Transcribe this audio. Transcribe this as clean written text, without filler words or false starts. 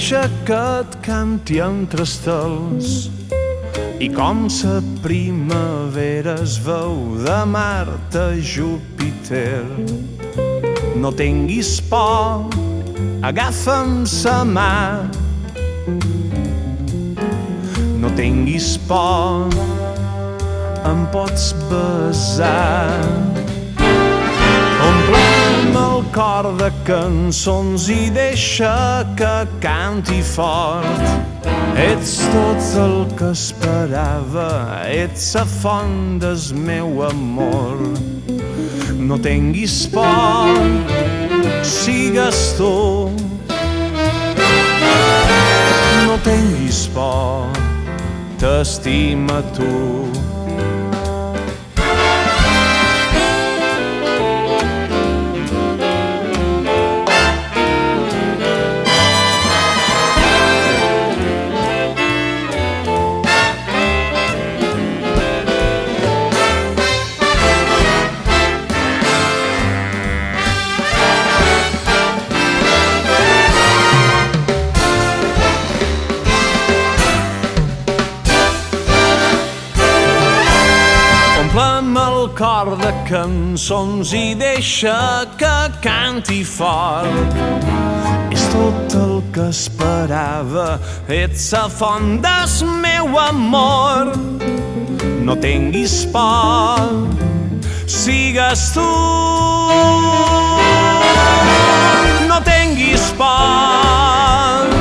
deixa que et canti entre estels i com sa primavera es veu de Mart a Júpiter. No tinguis por, agafa'm sa mà. No tinguis por, em pots besar. Omple'm el cor de cançons i deixa que canti fort. Ets tot el que esperava, ets la font del meu amor. No tinguis por, sigues tu. No tinguis por, t'estima tu. Omple'm el cor de cançons i deixa que canti fort. És tot el que esperava, ets la font del meu amor. No tinguis por, sigues tu. No tinguis por,